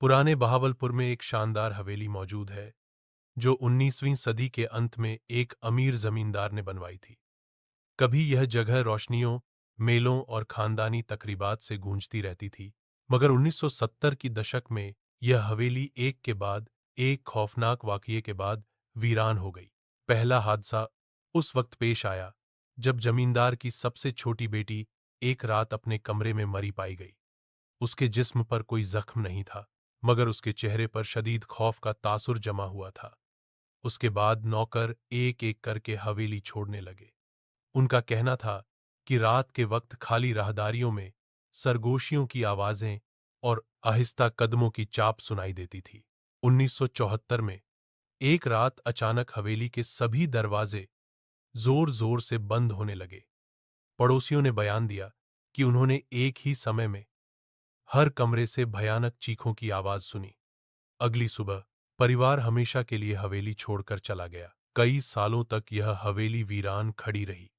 पुराने बहावलपुर में एक शानदार हवेली मौजूद है जो 19वीं सदी के अंत में एक अमीर जमींदार ने बनवाई थी। कभी यह जगह रोशनियों, मेलों और खानदानी तकरीबात से गूंजती रहती थी, मगर 1970 की दशक में यह हवेली एक के बाद एक खौफनाक वाकये के बाद वीरान हो गई। पहला हादसा उस वक्त पेश आया जब जमींदार की सबसे छोटी बेटी एक रात अपने कमरे में मरी पाई गई। उसके जिस्म पर कोई जख्म नहीं था, मगर उसके चेहरे पर शदीद खौफ का तासुर जमा हुआ था। उसके बाद नौकर एक एक करके हवेली छोड़ने लगे। उनका कहना था कि रात के वक्त खाली राहदारियों में सरगोशियों की आवाजें और आहिस्ता कदमों की चाप सुनाई देती थी। 1974 में एक रात अचानक हवेली के सभी दरवाजे जोर जोर से बंद होने लगे। पड़ोसियों ने बयान दिया कि उन्होंने एक ही समय में हर कमरे से भयानक चीखों की आवाज सुनी। अगली सुबह परिवार हमेशा के लिए हवेली छोड़कर चला गया। कई सालों तक यह हवेली वीरान खड़ी रही।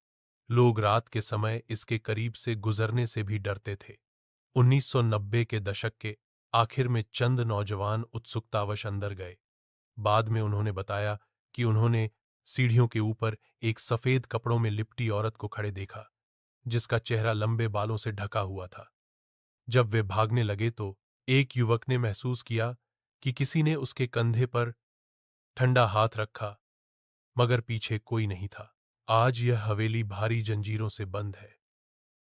लोग रात के समय इसके करीब से गुजरने से भी डरते थे। 1990 के दशक के आखिर में चंद नौजवान उत्सुकतावश अंदर गए। बाद में उन्होंने बताया कि उन्होंने सीढ़ियों के ऊपर एक सफेद कपड़ों में लिपटी औरत को खड़े देखा, जिसका चेहरा लंबे बालों से ढका हुआ था। जब वे भागने लगे तो एक युवक ने महसूस किया कि किसी ने उसके कंधे पर ठंडा हाथ रखा, मगर पीछे कोई नहीं था। आज यह हवेली भारी जंजीरों से बंद है।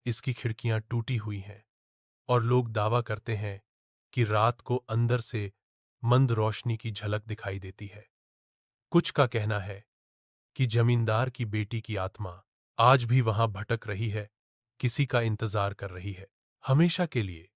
इसकी खिड़कियां टूटी हुई हैं और लोग दावा करते हैं कि रात को अंदर से मंद रोशनी की झलक दिखाई देती है। कुछ का कहना है कि जमींदार की बेटी की आत्मा आज भी वहां भटक रही है, किसी का इंतजार कर रही है, हमेशा के लिए।